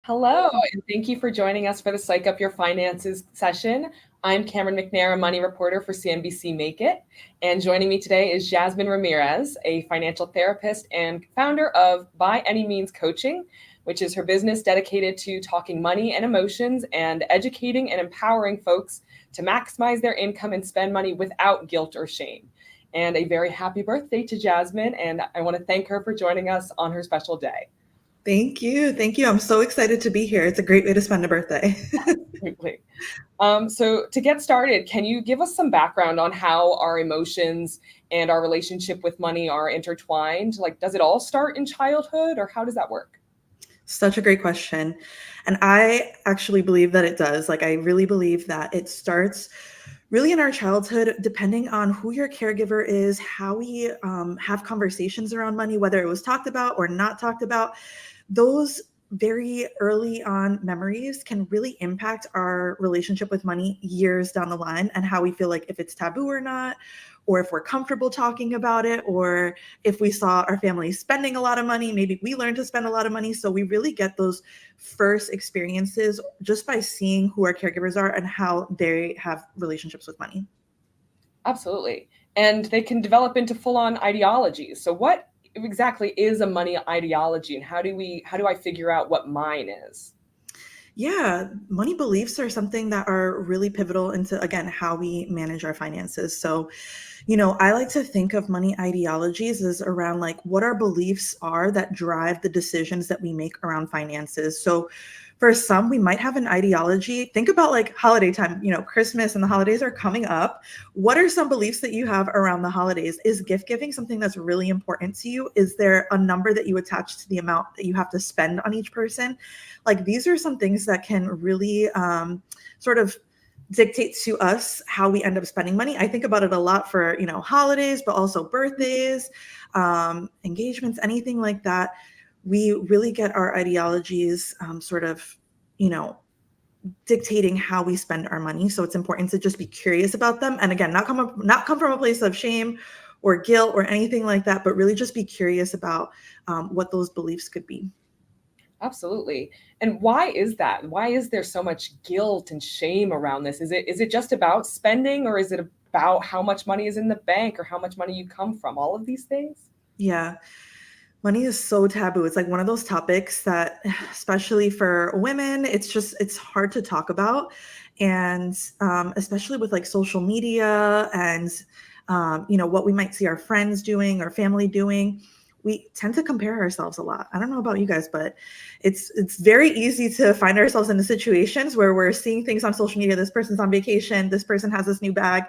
Hello, and thank you for joining us for the Psych Up Your Finances session. I'm Cameron McNair, a money reporter for CNBC Make It. And joining me today is Jasmine Ramirez, a financial therapist and founder of By Any Means Coaching, which is her business dedicated to talking money and emotions and educating and empowering folks to maximize their income and spend money without guilt or shame. And a very happy birthday to Jasmine, and I want to thank her for joining us on her special day. Thank you. Thank you. I'm so excited to be here. It's a great way to spend a birthday. Absolutely. So to get started, can you give us some background on how our emotions and our relationship with money are intertwined? Like, does it all start in childhood, or how does that work? Such a great question. And I actually believe that it does. I really believe that it starts really in our childhood, depending on who your caregiver is, how we have conversations around money, whether it was talked about or not talked about. Those very early on memories can really impact our relationship with money years down the line and how we feel like if it's taboo or not, or if we're comfortable talking about it, or if we saw our family spending a lot of money, maybe we learned to spend a lot of money. So we really get those first experiences just by seeing who our caregivers are and how they have relationships with money. Absolutely. And they can develop into full-on ideologies. So what exactly is a money ideology, and how do I figure out what mine is? Yeah, money beliefs are something that are really pivotal into, again, how we manage our finances. So, I like to think of money ideologies as around what our beliefs are that drive the decisions that we make around finances. So, for some, we might have an ideology. Think about holiday time, Christmas and the holidays are coming up. What are some beliefs that you have around the holidays? Is gift giving something that's really important to you? Is there a number that you attach to the amount that you have to spend on each person? These are some things that can really sort of dictate to us how we end up spending money. I think about it a lot for, holidays, but also birthdays, engagements, anything like that. We really get our ideologies sort of, dictating how we spend our money. So it's important to just be curious about them. And again, not come from a place of shame or guilt or anything like that, but really just be curious about what those beliefs could be. Absolutely. And why is that? Why is there so much guilt and shame around this? Is it just about spending, or is it about how much money is in the bank or how much money you come from? All of these things? Yeah. Money is so taboo. It's one of those topics that, especially for women, it's hard to talk about. And especially with social media and, what we might see our friends doing or family doing, we tend to compare ourselves a lot. I don't know about you guys, but it's very easy to find ourselves in the situations where we're seeing things on social media. This person's on vacation, this person has this new bag,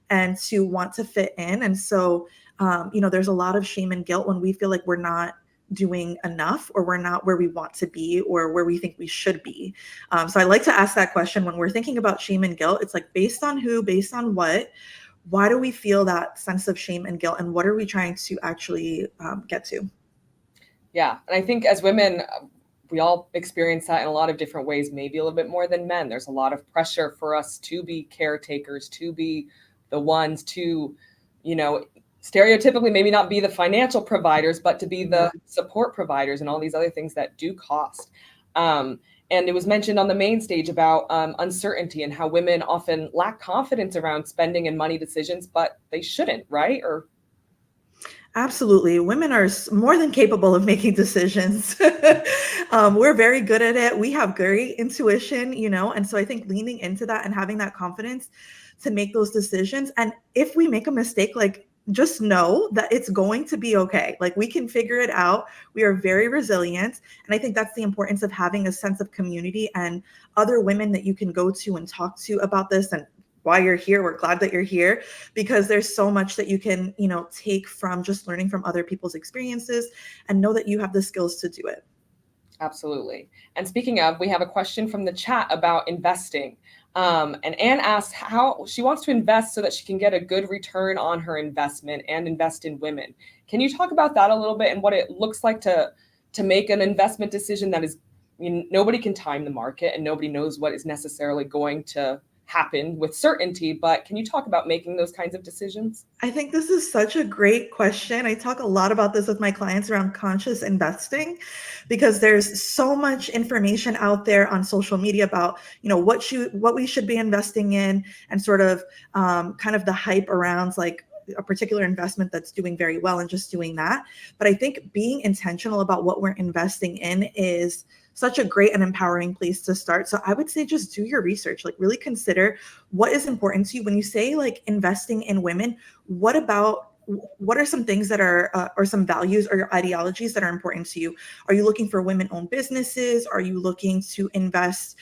and to want to fit in. And so there's a lot of shame and guilt when we feel like we're not doing enough, or we're not where we want to be, or where we think we should be. So I like to ask that question when we're thinking about shame and guilt. It's based on who, based on what, why do we feel that sense of shame and guilt, and what are we trying to actually get to? Yeah. And I think as women, we all experience that in a lot of different ways, maybe a little bit more than men. There's a lot of pressure for us to be caretakers, to be the ones to, you know, stereotypically maybe not be the financial providers, but to be Yeah. the support providers and all these other things that do cost. Um, and it was mentioned on the main stage about uncertainty and how women often lack confidence around spending and money decisions, but they shouldn't, right? Or Absolutely. Women are more than capable of making decisions. We're very good at it. We have great intuition, and so I think leaning into that and having that confidence to make those decisions. And if we make a mistake, just know that it's going to be okay. We can figure it out. We are very resilient. And I think that's the importance of having a sense of community and other women that you can go to and talk to about this. And why you're here, we're glad that you're here, because there's so much that you can, take from just learning from other people's experiences, and know that you have the skills to do it. absolutely. And speaking of, we have a question from the chat about investing. And Anne asks how she wants to invest so that she can get a good return on her investment and invest in women. Can you talk about that a little bit and what it looks like to make an investment decision that is, nobody can time the market and nobody knows what is necessarily going to happen with certainty, but can you talk about making those kinds of decisions? I think this is such a great question. I talk a lot about this with my clients around conscious investing because there's so much information out there on social media about, what we should be investing in, and sort of kind of the hype around like a particular investment that's doing very well and just doing that. But I think being intentional about what we're investing in is such a great and empowering place to start. So I would say just do your research, like really consider what is important to you. When you say like investing in women, what are some things that are or some values or your ideologies that are important to you? Are you looking for women-owned businesses? Are you looking to invest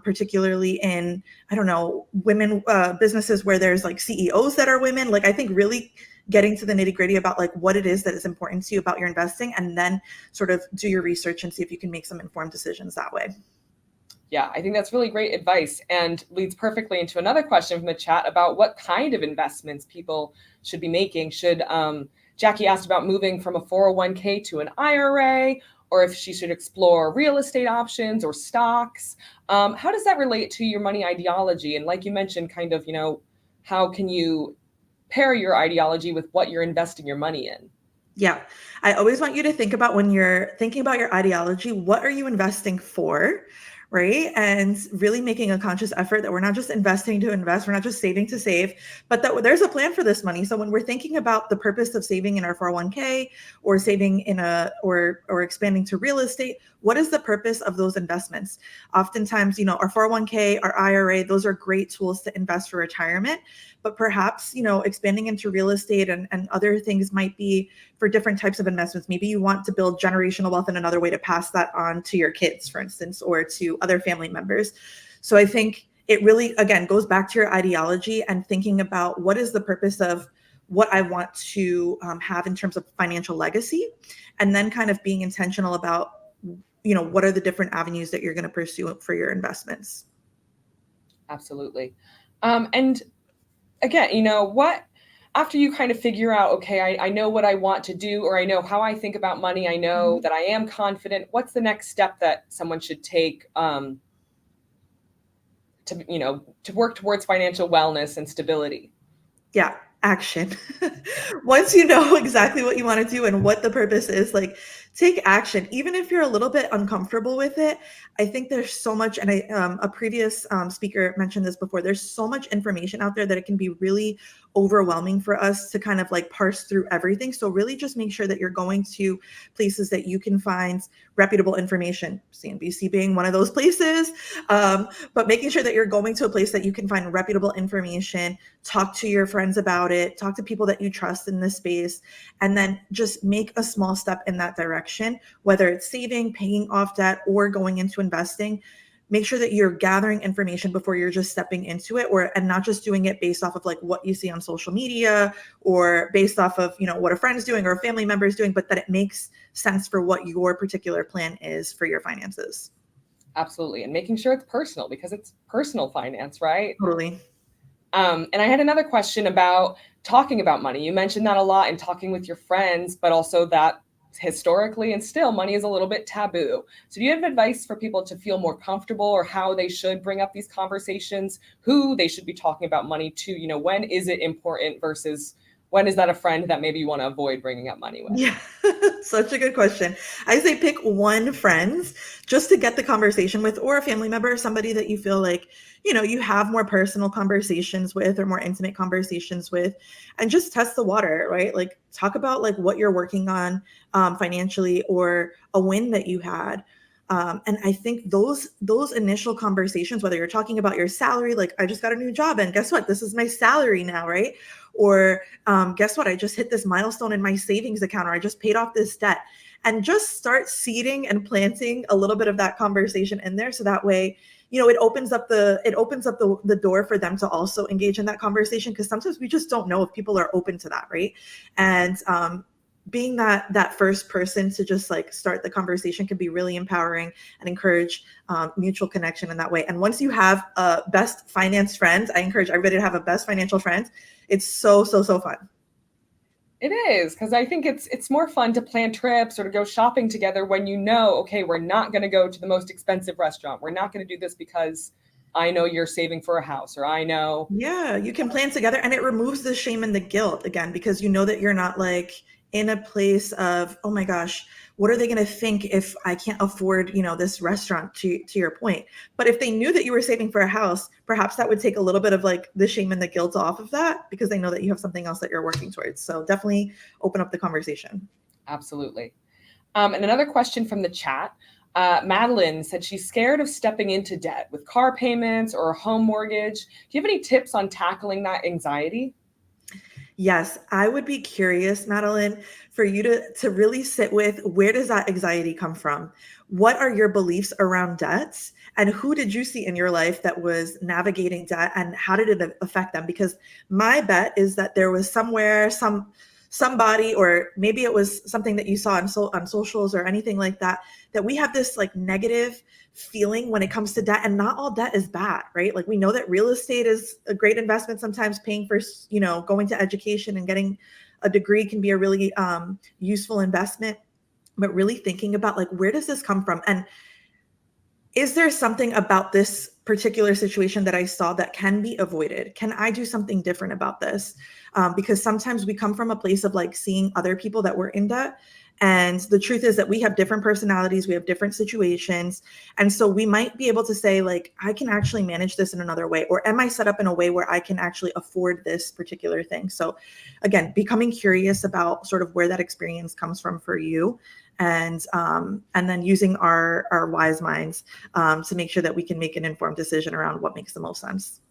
particularly in, I don't know, women businesses where there's like CEOs that are women? Like I think really getting to the nitty-gritty about like what it is that is important to you about your investing, and then sort of do your research and see if you can make some informed decisions that way. Yeah, I think that's really great advice and leads perfectly into another question from the chat about what kind of investments people should be making. Jackie asked about moving from a 401k to an IRA, or if she should explore real estate options or stocks. How does that relate to your money ideology? And like you mentioned, kind of, how can you pair your ideology with what you're investing your money in? Yeah, I always want you to think about, when you're thinking about your ideology, what are you investing for? Right. And really making a conscious effort that we're not just investing to invest, we're not just saving to save, but that there's a plan for this money. So when we're thinking about the purpose of saving in our 401k, or saving in or expanding to real estate, what is the purpose of those investments? Oftentimes, our 401k, our IRA, those are great tools to invest for retirement, but perhaps, expanding into real estate and other things might be for different types of investments. Maybe you want to build generational wealth in another way to pass that on to your kids, for instance, or to other family members. So I think it really, again, goes back to your ideology and thinking about what is the purpose of what I want to have in terms of financial legacy, and then kind of being intentional about, what are the different avenues that you're going to pursue for your investments. Absolutely. And again, after you kind of figure out, okay, I know what I want to do, or I know how I think about money, I know that I am confident, what's the next step that someone should take to work towards financial wellness and stability? Yeah, action. Once you know exactly what you want to do and what the purpose is, like take action, even if you're a little bit uncomfortable with it. I think there's so much, and a previous speaker mentioned this before, there's so much information out there that it can be really overwhelming for us to kind of like parse through everything. So really just make sure that you're going to places that you can find reputable information, CNBC being one of those places, but making sure that you're going to a place that you can find reputable information, talk to your friends about it, talk to people that you trust in this space, and then just make a small step in that direction, whether it's saving, paying off debt, or going into investing. Make sure that you're gathering information before you're just stepping into it, and not just doing it based off of like what you see on social media, or based off of, what a friend's doing or a family member is doing, but that it makes sense for what your particular plan is for your finances. Absolutely. And making sure it's personal, because it's personal finance, right? Totally. And I had another question about talking about money. You mentioned that a lot in talking with your friends, but also that historically and still money is a little bit taboo. So do you have advice for people to feel more comfortable, or how they should bring up these conversations, who they should be talking about money to? When is it important versus when is that a friend that maybe you want to avoid bringing up money with? Yeah, such a good question. I say pick one friend just to get the conversation with, or a family member, somebody that you feel like, you have more personal conversations with, or more intimate conversations with, and just test the water, right? Like talk about like what you're working on financially, or a win that you had. And I think those initial conversations, whether you're talking about your salary, like I just got a new job and guess what, this is my salary now, right? Or guess what, I just hit this milestone in my savings account, or I just paid off this debt, and just start seeding and planting a little bit of that conversation in there. So that way, it opens up the door for them to also engage in that conversation. Because sometimes we just don't know if people are open to that, right? And being that first person to just like start the conversation can be really empowering and encourage mutual connection in that way. And once you have a best finance friend, I encourage everybody to have a best financial friend. It's so fun. It is, because I think it's more fun to plan trips or to go shopping together when okay, we're not going to go to the most expensive restaurant. We're not going to do this because I know you're saving for a house, or I know. Yeah, you can plan together, and it removes the shame and the guilt again, because you know that you're not like in a place of, oh my gosh, what are they going to think if I can't afford, this restaurant, to your point. But if they knew that you were saving for a house, perhaps that would take a little bit of like the shame and the guilt off of that, because they know that you have something else that you're working towards. So definitely open up the conversation. Absolutely. And another question from the chat. Madeline said she's scared of stepping into debt with car payments or a home mortgage. Do you have any tips on tackling that anxiety? Yes, I would be curious, Madeline, for you to really sit with, where does that anxiety come from? What are your beliefs around debts? And who did you see in your life that was navigating debt, and how did it affect them? Because my bet is that there was somewhere, somebody, or maybe it was something that you saw on socials or anything like that, that we have this like negative feeling when it comes to debt. And not all debt is bad, right? Like we know that real estate is a great investment. Sometimes paying for, going to education and getting a degree can be a really useful investment. But really thinking about, like, where does this come from? And is there something about this particular situation that I saw that can be avoided? Can I do something different about this? Because sometimes we come from a place of like seeing other people that were in debt. And the truth is that we have different personalities, we have different situations. And so we might be able to say, like, I can actually manage this in another way, or am I set up in a way where I can actually afford this particular thing? So again, becoming curious about sort of where that experience comes from for you, and then using our wise minds to make sure that we can make an informed decision around what makes the most sense.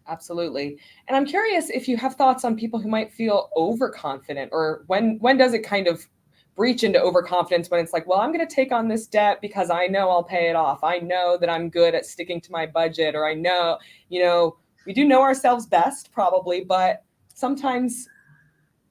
Absolutely. And I'm curious if you have thoughts on people who might feel overconfident, or when does it kind of breach into overconfidence, when it's like, well, I'm going to take on this debt because I know I'll pay it off. I know that I'm good at sticking to my budget, or I know, we do know ourselves best probably, but sometimes,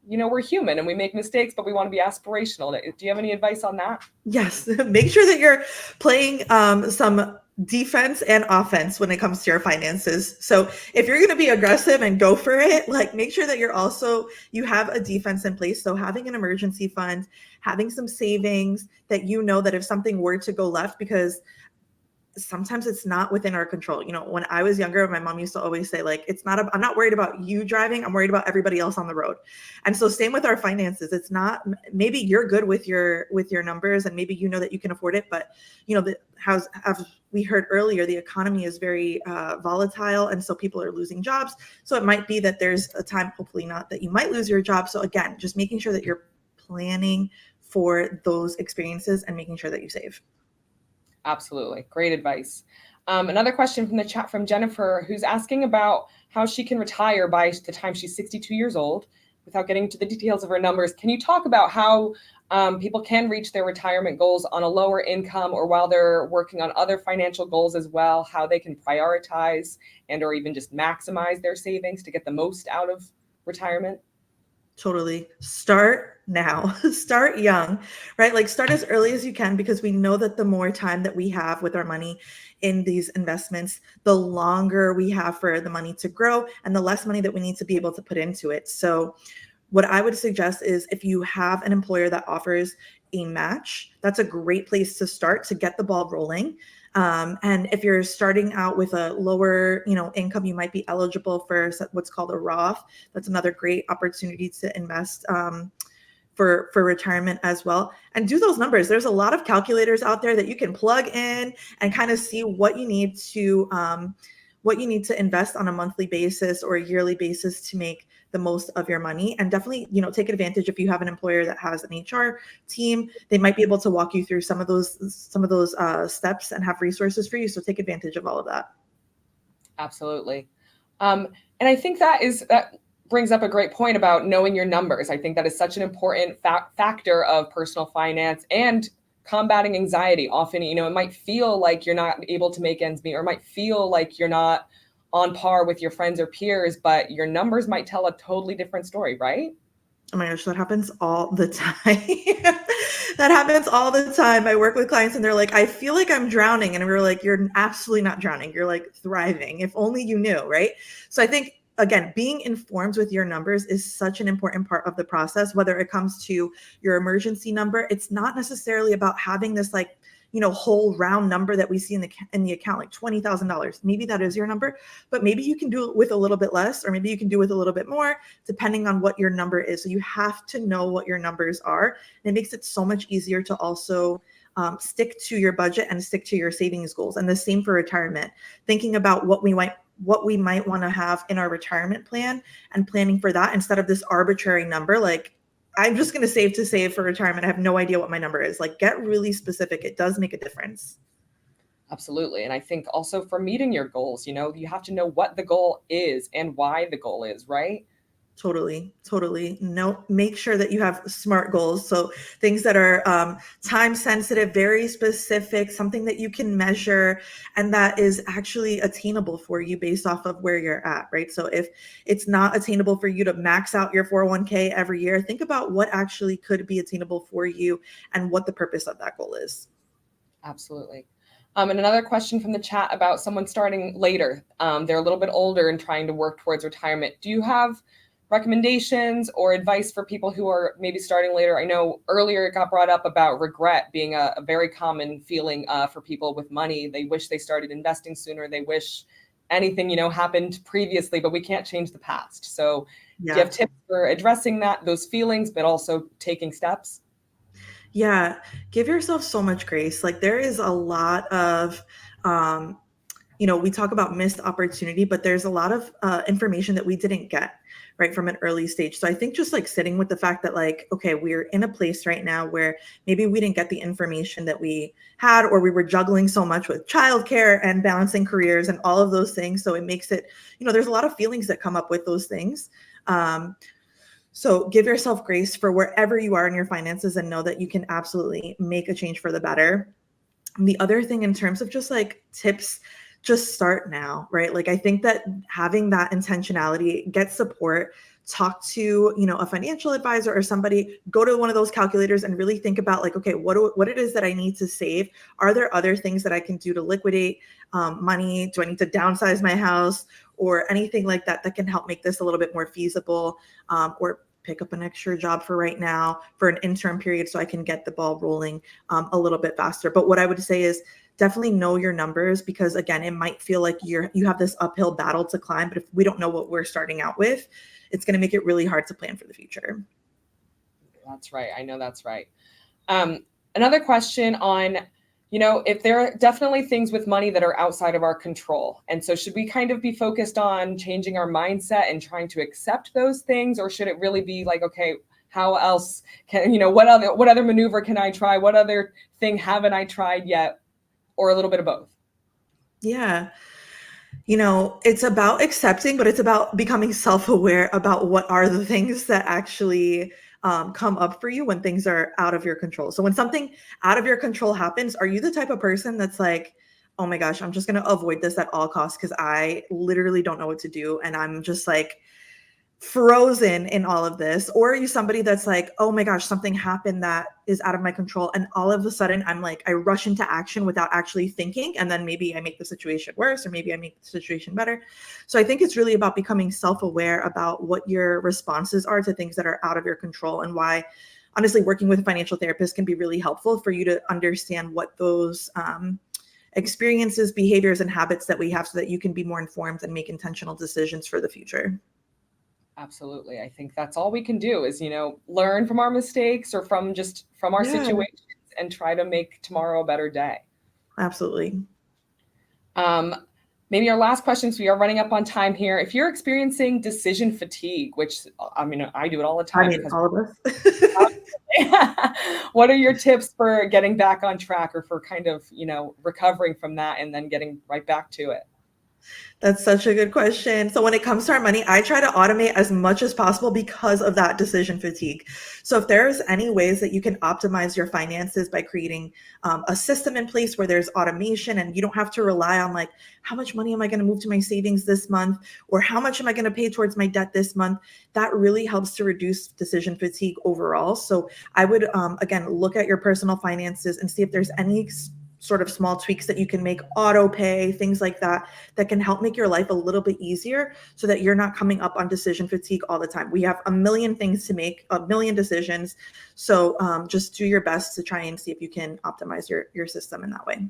we're human and we make mistakes, but we want to be aspirational. Do you have any advice on that? Yes. Make sure that you're playing some defense and offense when it comes to your finances. So if you're going to be aggressive and go for it, like, make sure that you have a defense in place. So having an emergency fund, having some savings that, that if something were to go left, because sometimes it's not within our control. When I was younger, my mom used to always say, like, I'm not worried about you driving. I'm worried about everybody else on the road. And so same with our finances. It's not, maybe you're good with your numbers, and maybe that you can afford it, but as we heard earlier, the economy is very volatile. And so people are losing jobs. So it might be that there's a time, hopefully not, that you might lose your job. So again, just making sure that you're planning for those experiences and making sure that you save. Absolutely. Great advice. Another question from the chat from Jennifer, who's asking about how she can retire by the time she's 62 years old without getting into the details of her numbers. Can you talk about how people can reach their retirement goals on a lower income, or while they're working on other financial goals as well, how they can prioritize and or even just maximize their savings to get the most out of retirement? Totally. Start now. Start young, right? Like, start as early as you can, because we know that the more time that we have with our money in these investments, the longer we have for the money to grow, and the less money that we need to be able to put into it. So what I would suggest is, if you have an employer that offers a match, that's a great place to start to get the ball rolling. And if you're starting out with a lower, income, you might be eligible for what's called a Roth. That's another great opportunity to invest for retirement as well. And do those numbers. There's a lot of calculators out there that you can plug in and kind of see what you need to invest on a monthly basis or a yearly basis to make the most of your money. And definitely, take advantage. If you have an employer that has an HR team, they might be able to walk you through some of those steps and have resources for you. So take advantage of all of that. Absolutely. And I think that brings up a great point about knowing your numbers. I think that is such an important factor of personal finance and combating anxiety. Often, it might feel like you're not able to make ends meet, or it might feel like you're not on par with your friends or peers, but your numbers might tell a totally different story, right? Oh my gosh, that happens all the time. That happens all the time. I work with clients and they're like, I feel like I'm drowning. And we're like, you're absolutely not drowning. You're like thriving. If only you knew, right? So I think, again, being informed with your numbers is such an important part of the process, whether it comes to your emergency number. It's not necessarily about having this, like, whole round number that we see in the account, like $20,000. Maybe that is your number, but maybe you can do it with a little bit less, or maybe you can do with a little bit more, depending on what your number is. So you have to know what your numbers are. And it makes it so much easier to also stick to your budget and stick to your savings goals. And the same for retirement, thinking about what we might want to have in our retirement plan and planning for that instead of this arbitrary number. Like, I'm just going to save for retirement. I have no idea what my number is. Like, get really specific. It does make a difference. Absolutely. And I think also for meeting your goals, you have to know what the goal is and why the goal is, right? Totally. No, make sure that you have SMART goals. So things that are time sensitive, very specific, something that you can measure and that is actually attainable for you based off of where you're at, right? So if it's not attainable for you to max out your 401k every year, think about what actually could be attainable for you and what the purpose of that goal is. Absolutely. And another question from the chat about someone starting later. They're a little bit older and trying to work towards retirement. Do you have recommendations or advice for people who are maybe starting later? I know earlier it got brought up about regret being a very common feeling for people with money. They wish they started investing sooner. They wish anything, happened previously, but we can't change the past. So do you have tips for addressing those feelings, but also taking steps? Yeah, give yourself so much grace. Like, there is a lot of, we talk about missed opportunity, but there's a lot of information that we didn't get right from an early stage. So I think just like sitting with the fact that like, okay, we're in a place right now where maybe we didn't get the information that we had, or we were juggling so much with childcare and balancing careers and all of those things. So it makes it, there's a lot of feelings that come up with those things. So give yourself grace for wherever you are in your finances and know that you can absolutely make a change for the better. And the other thing in terms of just like tips, just start now, right? Like, I think that having that intentionality, get support, talk to, a financial advisor or somebody, go to one of those calculators and really think about like, okay, what it is that I need to save. Are there other things that I can do to liquidate money? Do I need to downsize my house or anything like that that can help make this a little bit more feasible, or pick up an extra job for right now for an interim period so I can get the ball rolling a little bit faster. But what I would say is definitely know your numbers, because again, it might feel like you have this uphill battle to climb, but if we don't know what we're starting out with, it's going to make it really hard to plan for the future. That's right. I know that's right. Another question on, if there are definitely things with money that are outside of our control. And so should we kind of be focused on changing our mindset and trying to accept those things? Or should it really be like, okay, how else can, what other maneuver can I try? What other thing haven't I tried yet? Or a little bit of both? Yeah. It's about accepting, but it's about becoming self-aware about what are the things that actually come up for you when things are out of your control. So when something out of your control happens, are you the type of person that's like, oh my gosh, I'm just going to avoid this at all costs because I literally don't know what to do and I'm just like frozen in all of this? Or are you somebody that's like, oh my gosh, something happened that is out of my control, and all of a sudden I'm like, I rush into action without actually thinking, and then maybe I make the situation worse, or maybe I make the situation better. So I think it's really about becoming self-aware about what your responses are to things that are out of your control, and why honestly working with a financial therapist can be really helpful for you to understand what those experiences, behaviors, and habits that we have, so that you can be more informed and make intentional decisions for the future. Absolutely. I think that's all we can do is, learn from our mistakes or from our situations and try to make tomorrow a better day. Absolutely. Maybe our last question, so we are running up on time here. If you're experiencing decision fatigue, which I do it all the time. All of us. What are your tips for getting back on track, or for kind of, recovering from that and then getting right back to it? That's such a good question. So when it comes to our money, I try to automate as much as possible because of that decision fatigue. So if there's any ways that you can optimize your finances by creating a system in place where there's automation and you don't have to rely on like, how much money am I going to move to my savings this month? Or how much am I going to pay towards my debt this month? That really helps to reduce decision fatigue overall. So I would, again, look at your personal finances and see if there's any sort of small tweaks that you can make, auto pay, things like that, that can help make your life a little bit easier so that you're not coming up on decision fatigue all the time. We have a million things to make, a million decisions. So just do your best to try and see if you can optimize your system in that way.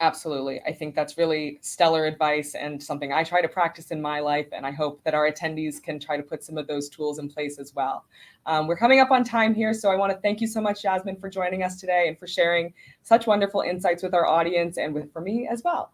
Absolutely. I think that's really stellar advice and something I try to practice in my life. And I hope that our attendees can try to put some of those tools in place as well. We're coming up on time here. So I want to thank you so much, Jasmine, for joining us today and for sharing such wonderful insights with our audience and for me as well.